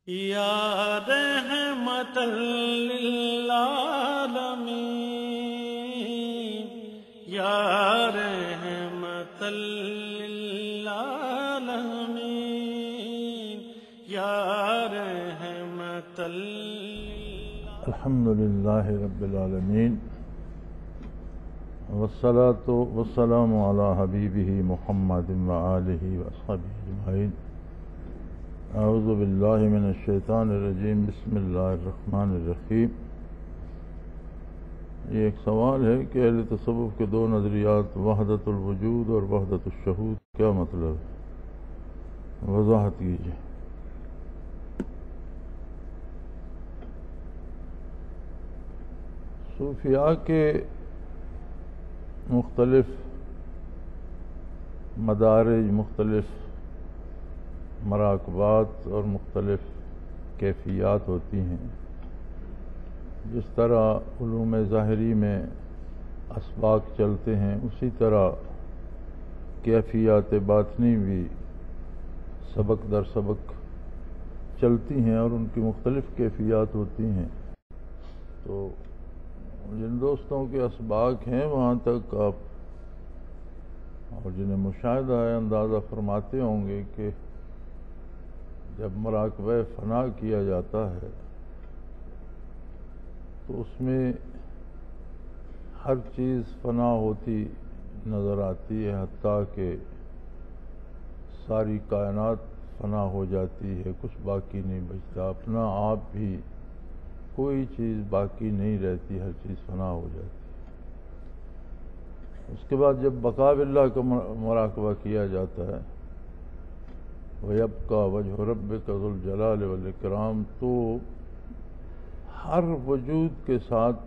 یا رحمت للعالمین یا رحمت للعالمین یا رحمت الحمدللہ رب العالمین والصلاة والسلام علی حبیبہ محمد وآلہ واصحابہ اجمعین۔ اعوذ باللہ من الشیطان الرجیم، بسم اللہ الرحمن الرحیم۔ یہ ایک سوال ہے کہ اہل تصوف کے دو نظریات وحدت الوجود اور وحدت الشہود کیا مطلب ہے؟ وضاحت کیجیے۔ صوفیاء کے مختلف مدارج، مختلف مراکبات اور مختلف کیفیات ہوتی ہیں۔ جس طرح علوم ظاہری میں اسباق چلتے ہیں، اسی طرح کیفیات باطنی بھی سبق در سبق چلتی ہیں اور ان کی مختلف کیفیات ہوتی ہیں۔ تو جن دوستوں کے اسباق ہیں وہاں تک آپ اور جنہیں مشاہدہ ہے اندازہ فرماتے ہوں گے کہ جب مراقبہ فنا کیا جاتا ہے تو اس میں ہر چیز فنا ہوتی نظر آتی ہے، حتیٰ کہ ساری کائنات فنا ہو جاتی ہے، کچھ باقی نہیں بچتا، اپنا آپ بھی کوئی چیز باقی نہیں رہتی، ہر چیز فنا ہو جاتی۔ اس کے بعد جب بقاء باللہ کا مراقبہ کیا جاتا ہے، وَيَبْقَى وَجْهُ رَبِّكَ ذُو الْجَلَالِ وَالْإِكْرَامِ، تو ہر وجود کے ساتھ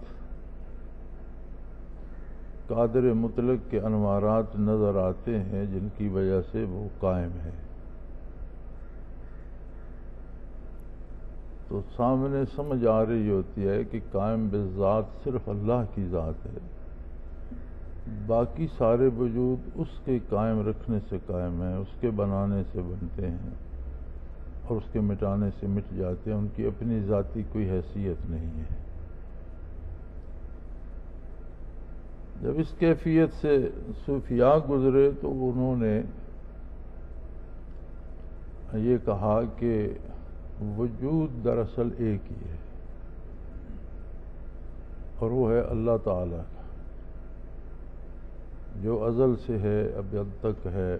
قادر مطلق کے انوارات نظر آتے ہیں جن کی وجہ سے وہ قائم ہے۔ تو سامنے سمجھ آ رہی ہوتی ہے کہ قائم بالذات صرف اللہ کی ذات ہے، باقی سارے وجود اس کے قائم رکھنے سے قائم ہیں، اس کے بنانے سے بنتے ہیں اور اس کے مٹانے سے مٹ جاتے ہیں، ان کی اپنی ذاتی کوئی حیثیت نہیں ہے۔ جب اس کیفیت سے صوفیاء گزرے تو انہوں نے یہ کہا کہ وجود دراصل ایک ہی ہے اور وہ ہے اللہ تعالیٰ کا، جو ازل سے ہے، ابد تک ہے،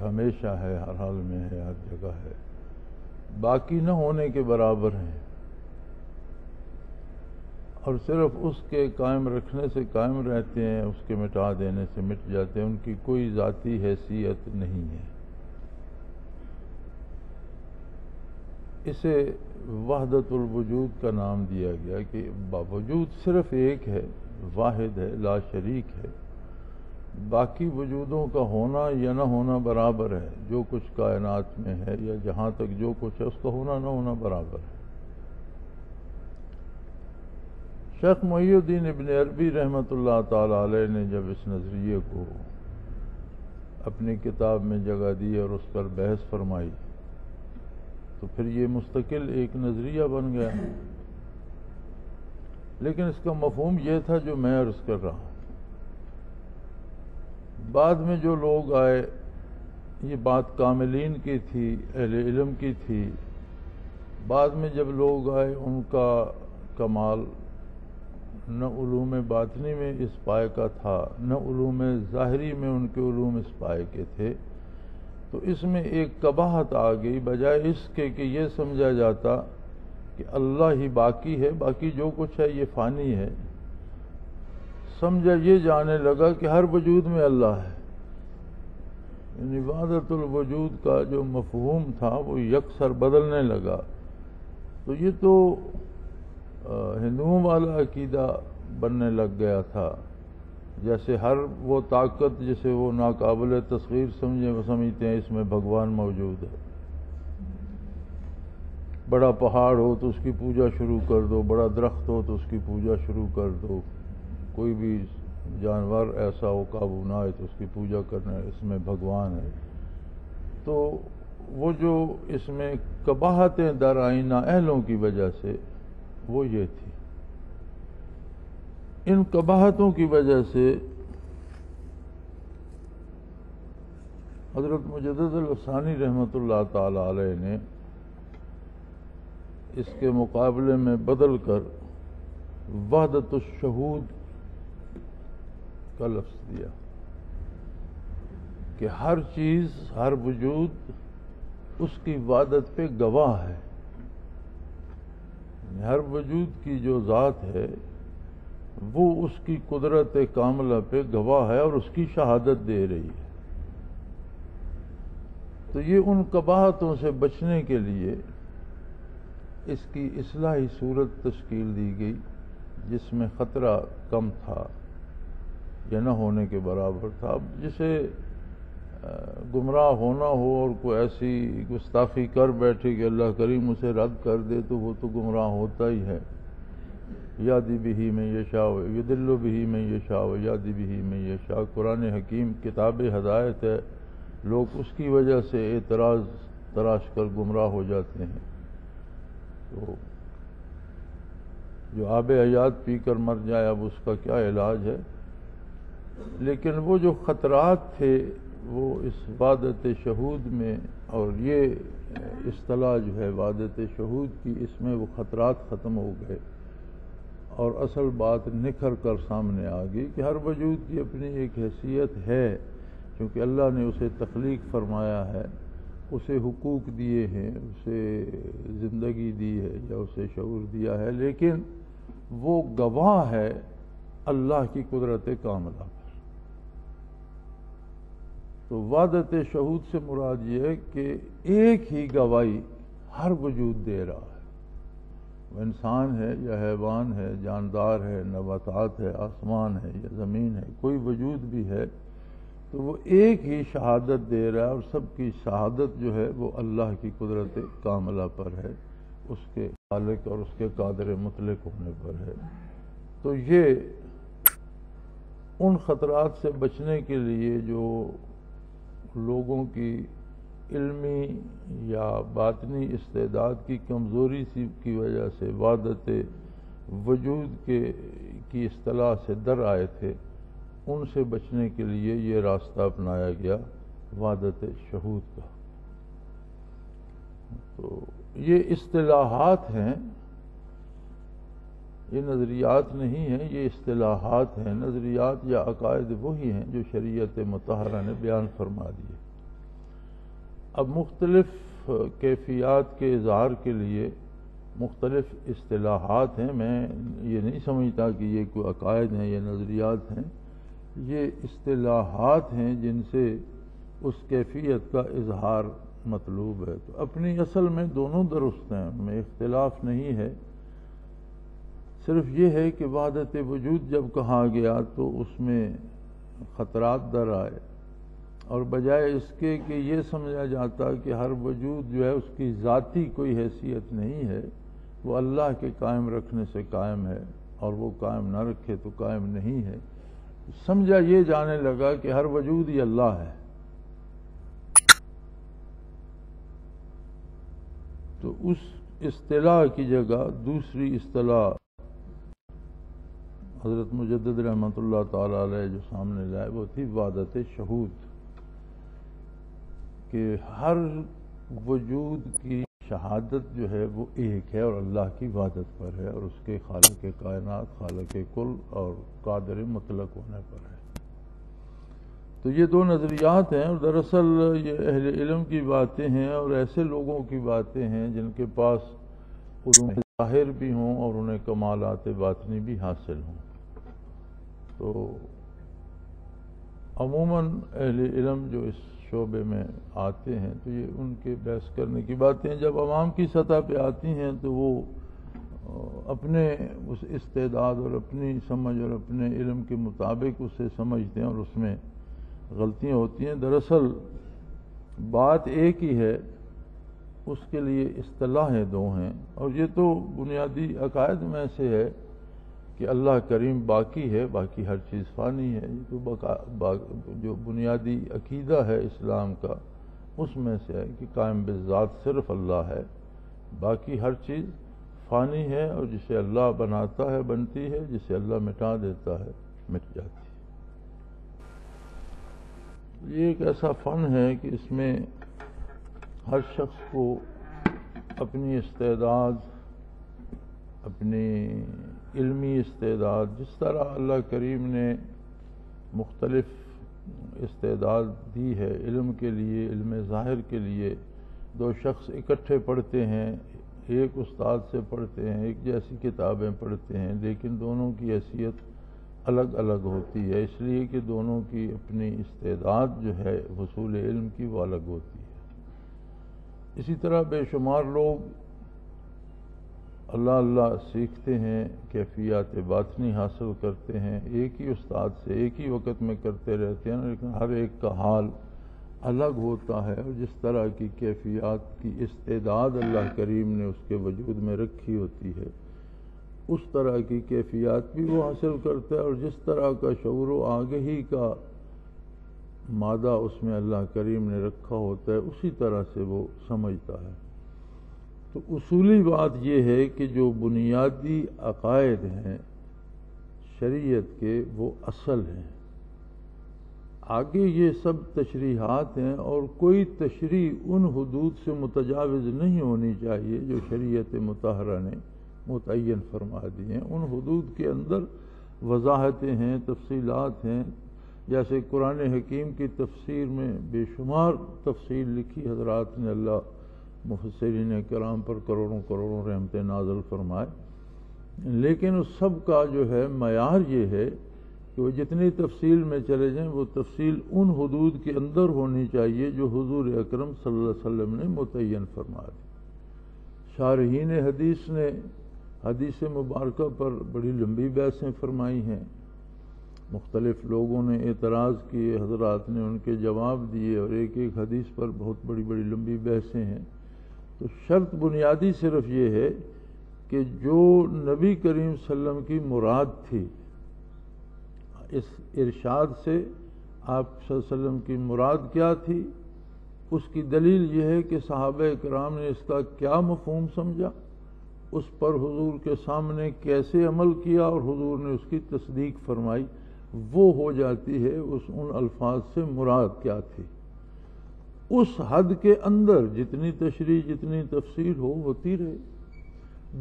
ہمیشہ ہے، ہر حال میں ہے، ہر جگہ ہے، باقی نہ ہونے کے برابر ہیں اور صرف اس کے قائم رکھنے سے قائم رہتے ہیں، اس کے مٹا دینے سے مٹ جاتے ہیں، ان کی کوئی ذاتی حیثیت نہیں ہے۔ اسے وحدت الوجود کا نام دیا گیا کہ وجود صرف ایک ہے، واحد ہے، لا شریک ہے، باقی وجودوں کا ہونا یا نہ ہونا برابر ہے، جو کچھ کائنات میں ہے یا جہاں تک جو کچھ ہے اس کا ہونا نہ ہونا برابر ہے۔ شیخ محی الدین ابن عربی رحمۃ اللہ تعالی علیہ نے جب اس نظریے کو اپنی کتاب میں جگہ دی اور اس پر بحث فرمائی تو پھر یہ مستقل ایک نظریہ بن گیا، لیکن اس کا مفہوم یہ تھا جو میں عرض کر رہا ہوں۔ بعد میں جو لوگ آئے، یہ بات کاملین کی تھی، اہل علم کی تھی، بعد میں جب لوگ آئے ان کا کمال نہ علوم باطنی میں اس پائے کا تھا، نہ علوم ظاہری میں ان کے علوم اس پائے کے تھے، تو اس میں ایک قباحت آ گئی، بجائے اس کے کہ یہ سمجھا جاتا کہ اللہ ہی باقی ہے، باقی جو کچھ ہے یہ فانی ہے، سمجھا یہ جانے لگا کہ ہر وجود میں اللہ ہے۔ یعنی وحدت الوجود کا جو مفہوم تھا وہ یکسر بدلنے لگا۔ تو یہ تو ہندوؤں والا عقیدہ بننے لگ گیا تھا، جیسے ہر وہ طاقت جسے وہ ناقابل تصغیر سمجھتے ہیں اس میں بھگوان موجود ہے۔ بڑا پہاڑ ہو تو اس کی پوجا شروع کر دو، بڑا درخت ہو تو اس کی پوجا شروع کر دو، کوئی بھی جانور ایسا ہو قابو نہ آئے تو اس کی پوجا کرنا، اس میں بھگوان ہے۔ تو وہ جو اس میں قباحتیں در آئیں نااہلوں کی وجہ سے وہ یہ تھی. ان قباحتوں کی وجہ سے حضرت مجدد الثانی رحمۃ اللہ تعالی علیہ نے اس کے مقابلے میں بدل کر وحدت الشہود کا لفظ دیا کہ ہر چیز، ہر وجود اس کی وحدت پہ گواہ ہے. ہر وجود کی جو ذات ہے وہ اس کی قدرت کاملہ پہ گواہ ہے اور اس کی شہادت دے رہی ہے. تو یہ ان قباحتوں سے بچنے کے لیے اس کی اصلاحی صورت تشکیل دی گئی جس میں خطرہ کم تھا یا نہ ہونے کے برابر تھا. اب جسے گمراہ ہونا ہو اور کوئی ایسی گستاخی کر بیٹھے کہ اللہ کریم اسے رد کر دے تو وہ تو گمراہ ہوتا ہی ہے. یادی بہی میں یشاء یضل بہی میں یشاء یادی بہی میں یشاء. قرآن حکیم کتاب ہدایت ہے، لوگ اس کی وجہ سے اعتراض تراش کر گمراہ ہو جاتے ہیں. تو جو آب حیات پی کر مر جائے اب اس کا کیا علاج ہے. لیکن وہ جو خطرات تھے وہ اس وحدت شہود میں، اور یہ اصطلاح جو ہے وحدت شہود کی، اس میں وہ خطرات ختم ہو گئے اور اصل بات نکھر کر سامنے آ گئی کہ ہر وجود کی اپنی ایک حیثیت ہے. کیونکہ اللہ نے اسے تخلیق فرمایا ہے، اسے حقوق دیے ہیں، اسے زندگی دی ہے یا اسے شعور دیا ہے، لیکن وہ گواہ ہے اللہ کی قدرت کاملہ پر. تو وحدت شہود سے مراد یہ ہے کہ ایک ہی گواہی ہر وجود دے رہا ہے. وہ انسان ہے یا حیوان ہے، جاندار ہے، نباتات ہے، آسمان ہے یا زمین ہے، کوئی وجود بھی ہے تو وہ ایک ہی شہادت دے رہا ہے، اور سب کی شہادت جو ہے وہ اللہ کی قدرت کاملہ پر ہے، اس کے خالق اور اس کے قادر مطلق ہونے پر ہے. تو یہ ان خطرات سے بچنے کے لیے جو لوگوں کی علمی یا باطنی استعداد کی کمزوری کی وجہ سے وحدت وجود کی اصطلاح سے در آئے تھے، ان سے بچنے کے لیے یہ راستہ اپنایا گیا وحدت شہود کا. تو یہ اصطلاحات ہیں، یہ نظریات نہیں ہیں، یہ اصطلاحات ہیں. نظریات یا عقائد وہی ہیں جو شریعت مطہرہ نے بیان فرما دیے. اب مختلف کیفیات کے اظہار کے لیے مختلف اصطلاحات ہیں. میں یہ نہیں سمجھتا کہ یہ کوئی عقائد ہیں یا نظریات ہیں، یہ اصطلاحات ہیں جن سے اس کیفیت کا اظہار مطلوب ہے. تو اپنی اصل میں دونوں درست ہیں، ان میں اختلاف نہیں ہے. صرف یہ ہے کہ وحدت وجود جب کہا گیا تو اس میں خطرات در آئے، اور بجائے اس کے کہ یہ سمجھا جاتا کہ ہر وجود جو ہے اس کی ذاتی کوئی حیثیت نہیں ہے، وہ اللہ کے قائم رکھنے سے قائم ہے، اور وہ قائم نہ رکھے تو قائم نہیں ہے، سمجھا یہ جانے لگا کہ ہر وجود ہی اللہ ہے. تو اس اصطلاح کی جگہ دوسری اصطلاح حضرت مجدد رحمۃ اللہ تعالی علیہ جو سامنے لائے وہ تھی وحدت شہود، کہ ہر وجود کی شہادت جو ہے وہ ایک ہے اور اللہ کی وحدت پر ہے، اور اس کے خالق کائنات، خالق کل اور قادر مطلق ہونے پر ہے. تو یہ دو نظریات ہیں، اور دراصل یہ اہل علم کی باتیں ہیں اور ایسے لوگوں کی باتیں ہیں جن کے پاس علوم ظاہر بھی ہوں اور انہیں کمالات باطنی بھی حاصل ہوں. تو عموماً اہل علم جو اس شعبے میں آتے ہیں تو یہ ان کے بحث کرنے کی باتیں ہیں. جب عوام کی سطح پہ آتی ہیں تو وہ اپنے اس استعداد اور اپنی سمجھ اور اپنے علم کے مطابق اسے سمجھتے ہیں اور اس میں غلطیاں ہوتی ہیں. دراصل بات ایک ہی ہے، اس کے لیے اصطلاحیں دو ہیں، اور یہ تو بنیادی عقائد میں سے ہے کہ اللہ کریم باقی ہے، باقی ہر چیز فانی ہے. یہ تو جو بنیادی عقیدہ ہے اسلام کا اس میں سے ہے کہ قائم بالذات صرف اللہ ہے، باقی ہر چیز فانی ہے، اور جسے اللہ بناتا ہے بنتی ہے، جسے اللہ مٹا دیتا ہے مٹ جاتی ہے۔ یہ ایک ایسا فن ہے کہ اس میں ہر شخص کو اپنی استعداد، اپنی علمی استعداد، جس طرح اللہ کریم نے مختلف استعداد دی ہے علم کے لیے، علم ظاہر کے لیے، دو شخص اکٹھے پڑھتے ہیں، ایک استاد سے پڑھتے ہیں، ایک جیسی کتابیں پڑھتے ہیں، لیکن دونوں کی حیثیت الگ الگ ہوتی ہے، اس لیے کہ دونوں کی اپنی استعداد جو ہے حصول علم کی وہ الگ ہوتی ہے۔ اسی طرح بے شمار لوگ اللہ اللہ سیکھتے ہیں، کیفیات باطنی حاصل کرتے ہیں، ایک ہی استاد سے ایک ہی وقت میں کرتے رہتے ہیں، لیکن ہر ایک کا حال الگ ہوتا ہے، اور جس طرح کی کیفیات کی استعداد اللہ کریم نے اس کے وجود میں رکھی ہوتی ہے، اس طرح کی کیفیات بھی وہ حاصل کرتا ہے، اور جس طرح کا شعور و آگہی کا مادہ اس میں اللہ کریم نے رکھا ہوتا ہے، اسی طرح سے وہ سمجھتا ہے۔ تو اصولی بات یہ ہے کہ جو بنیادی عقائد ہیں شریعت کے وہ اصل ہیں، آگے یہ سب تشریحات ہیں، اور کوئی تشریح ان حدود سے متجاوز نہیں ہونی چاہیے جو شریعت مطہرہ نے متعین فرما دی ہیں۔ ان حدود کے اندر وضاحتیں ہیں، تفصیلات ہیں، جیسے قرآن حکیم کی تفسیر میں بے شمار تفصیل لکھی، حضرات نے اللہ مفسرین کرام پر کروڑوں کروڑوں رحمتیں نازل فرمائے، لیکن اس سب کا جو ہے معیار یہ ہے کہ وہ جتنی تفصیل میں چلے جائیں وہ تفصیل ان حدود کے اندر ہونی چاہیے جو حضور اکرم صلی اللہ علیہ وسلم نے متعین فرما دی۔ شارحین حدیث نے حدیث مبارکہ پر بڑی لمبی بحثیں فرمائی ہیں، مختلف لوگوں نے اعتراض کیے، حضرات نے ان کے جواب دیے، اور ایک ایک حدیث پر بہت بڑی بڑی لمبی بحثیں ہیں۔ تو شرط بنیادی صرف یہ ہے کہ جو نبی کریم صلی اللہ علیہ وسلم کی مراد تھی، اس ارشاد سے آپ صلی اللہ علیہ وسلم کی مراد کیا تھی، اس کی دلیل یہ ہے کہ صحابہ کرام نے اس کا کیا مفہوم سمجھا، اس پر حضور کے سامنے کیسے عمل کیا، اور حضور نے اس کی تصدیق فرمائی، وہ ہو جاتی ہے ان الفاظ سے مراد کیا تھی۔ اس حد کے اندر جتنی تشریح جتنی تفصیل ہو ہوتی رہے،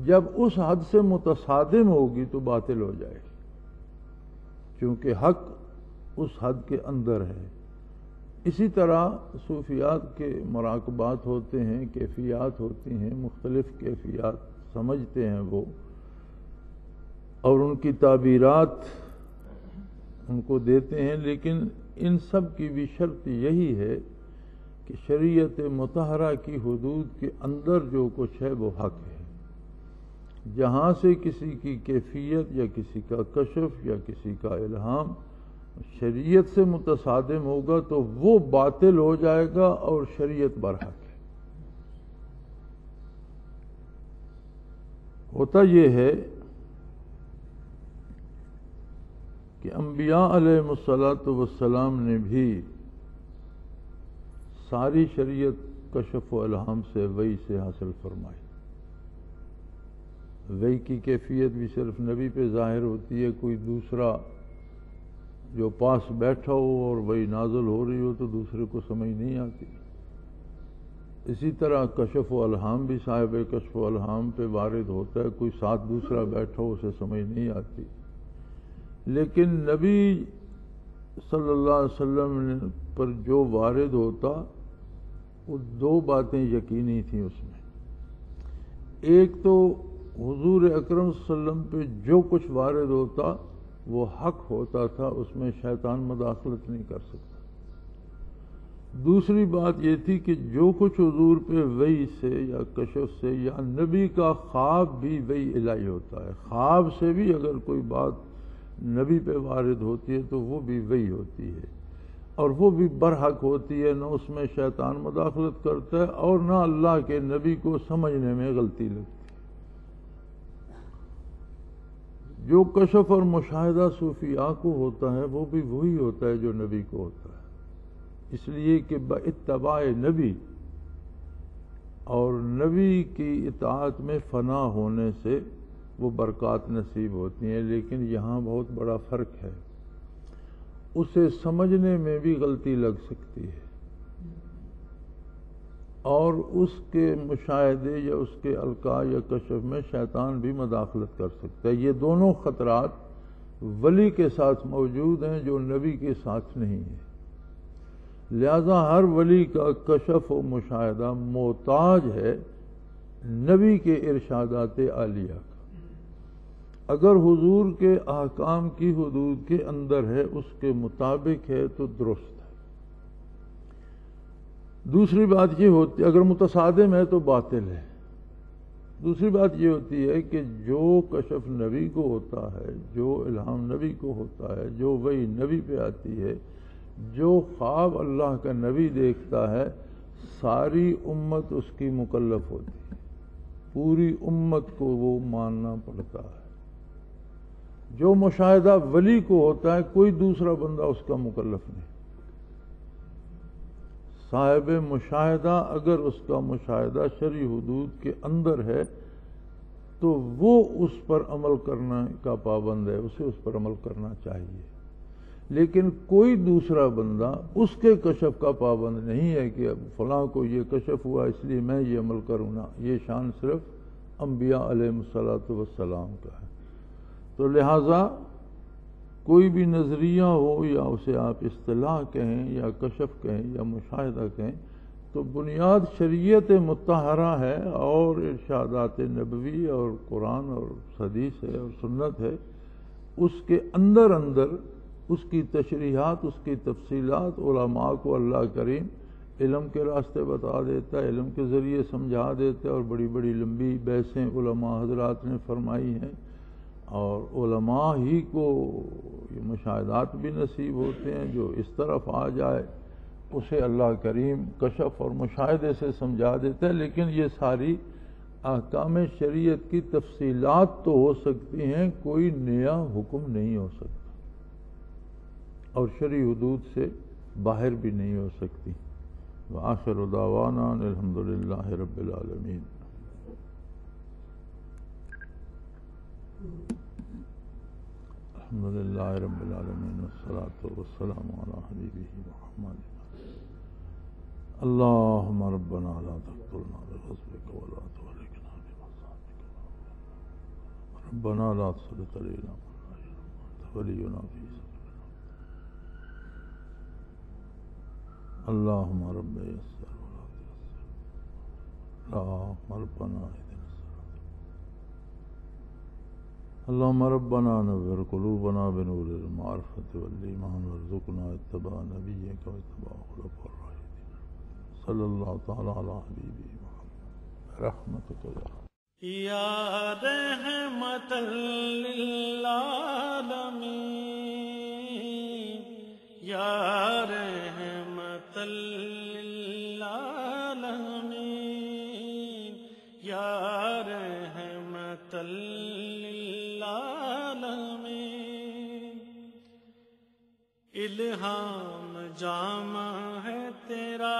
جب اس حد سے متصادم ہوگی تو باطل ہو جائے گی، کیونکہ حق اس حد کے اندر ہے۔ اسی طرح صوفیات کے مراقبات ہوتے ہیں، کیفیات ہوتی ہیں، مختلف کیفیات سمجھتے ہیں وہ، اور ان کی تعبیرات ان کو دیتے ہیں، لیکن ان سب کی بھی شرط یہی ہے کہ شریعت مطہرہ کی حدود کے اندر جو کچھ ہے وہ حق ہے۔ جہاں سے کسی کی کیفیت یا کسی کا کشف یا کسی کا الہام شریعت سے متصادم ہوگا تو وہ باطل ہو جائے گا اور شریعت برحق ہے۔ ہوتا یہ ہے کہ انبیاء علیہ الصلاۃ والسلام نے بھی ساری شریعت کشف و الہام سے وحی سے حاصل فرمائی۔ وحی کی کیفیت بھی صرف نبی پہ ظاہر ہوتی ہے، کوئی دوسرا جو پاس بیٹھا ہو اور وحی نازل ہو رہی ہو تو دوسرے کو سمجھ نہیں آتی۔ اسی طرح کشف و الہام بھی صاحب کشف و الہام پہ وارد ہوتا ہے، کوئی ساتھ دوسرا بیٹھا ہو اسے سمجھ نہیں آتی۔ لیکن نبی صلی اللہ علیہ وسلم پر جو وارد ہوتا وہ دو باتیں یقینی تھیں اس میں۔ ایک تو حضور اکرم صلی اللہ علیہ وسلم پہ جو کچھ وارد ہوتا وہ حق ہوتا تھا، اس میں شیطان مداخلت نہیں کر سکتا۔ دوسری بات یہ تھی کہ جو کچھ حضور پہ وحی سے یا کشف سے یا نبی کا خواب بھی وحی الہی ہوتا ہے، خواب سے بھی اگر کوئی بات نبی پہ وارد ہوتی ہے تو وہ بھی وحی ہوتی ہے، اور وہ بھی برحق ہوتی ہے، نہ اس میں شیطان مداخلت کرتا ہے اور نہ اللہ کے نبی کو سمجھنے میں غلطی لگتی۔ جو کشف اور مشاہدہ صوفیاء کو ہوتا ہے وہ بھی وہی ہوتا ہے جو نبی کو ہوتا ہے۔ اس لیے کہ باتباع نبی اور نبی کی اطاعت میں فنا ہونے سے وہ برکات نصیب ہوتی ہیں، لیکن یہاں بہت بڑا فرق ہے، اسے سمجھنے میں بھی غلطی لگ سکتی ہے اور اس کے مشاہدے یا اس کے القاء یا کشف میں شیطان بھی مداخلت کر سکتا ہے۔ یہ دونوں خطرات ولی کے ساتھ موجود ہیں جو نبی کے ساتھ نہیں ہیں، لہذا ہر ولی کا کشف و مشاہدہ محتاج ہے نبی کے ارشادات عالیہ کا۔ اگر حضور کے احکام کی حدود کے اندر ہے، اس کے مطابق ہے تو درست ہے۔ دوسری بات یہ ہوتی ہے اگر متصادم ہے تو باطل ہے۔ دوسری بات یہ ہوتی ہے کہ جو کشف نبی کو ہوتا ہے، جو الہام نبی کو ہوتا ہے، جو وحی نبی پہ آتی ہے، جو خواب اللہ کا نبی دیکھتا ہے، ساری امت اس کی مکلف ہوتی ہے، پوری امت کو وہ ماننا پڑتا ہے۔ جو مشاہدہ ولی کو ہوتا ہے کوئی دوسرا بندہ اس کا مکلف نہیں۔ صاحب مشاہدہ اگر اس کا مشاہدہ شرعی حدود کے اندر ہے تو وہ اس پر عمل کرنے کا پابند ہے، اسے اس پر عمل کرنا چاہیے، لیکن کوئی دوسرا بندہ اس کے کشف کا پابند نہیں ہے کہ فلاں کو یہ کشف ہوا اس لیے میں یہ عمل کروں نا۔ یہ شان صرف انبیاء علیہ الصلوۃ والسلام کا ہے۔ تو لہذا کوئی بھی نظریہ ہو یا اسے آپ اصطلاح کہیں یا کشف کہیں یا مشاہدہ کہیں تو بنیاد شریعت مطہرہ ہے اور ارشادات نبوی اور قرآن اور حدیث ہے اور سنت ہے، اس کے اندر اس کی تشریحات، اس کی تفصیلات علماء کو اللہ کریم علم کے راستے بتا دیتا ہے، علم کے ذریعے سمجھا دیتا ہے، اور بڑی بڑی لمبی بحثیں علماء حضرات نے فرمائی ہیں، اور علماء ہی کو یہ مشاہدات بھی نصیب ہوتے ہیں۔ جو اس طرف آ جائے اسے اللہ کریم کشف اور مشاہدے سے سمجھا دیتا ہے، لیکن یہ ساری احکام شریعت کی تفصیلات تو ہو سکتی ہیں، کوئی نیا حکم نہیں ہو سکتا اور شرعی حدود سے باہر بھی نہیں ہو سکتی۔ وآخر دعوانا الحمدللہ رب العالمین۔ الحمدللہ رب العالمین والصلاة والسلام علی حبیبہ محمد۔ اللہم ربنا لا تقتلنا بغضبک ولا تهلكنا بعذابک، ربنا لا تسلط علینا من لا يرحمنا أنت ولینا فی سبیلنا، اللہم رب یسر ولا تعسر، اللہم ربنا اهدنا الصراط، اللہم ربنا نور قلوبنا بنور المعرفة والایمان وارزقنا اتباع نبیک واتباع خلفاء الراشدین، صلی اللہ تعالی علی حبیبی محمد رحمتک یا رحمت للعالمین، یا رحمت للعالمین، یا رحمت للعالمین، الہام جامع ہے تیرا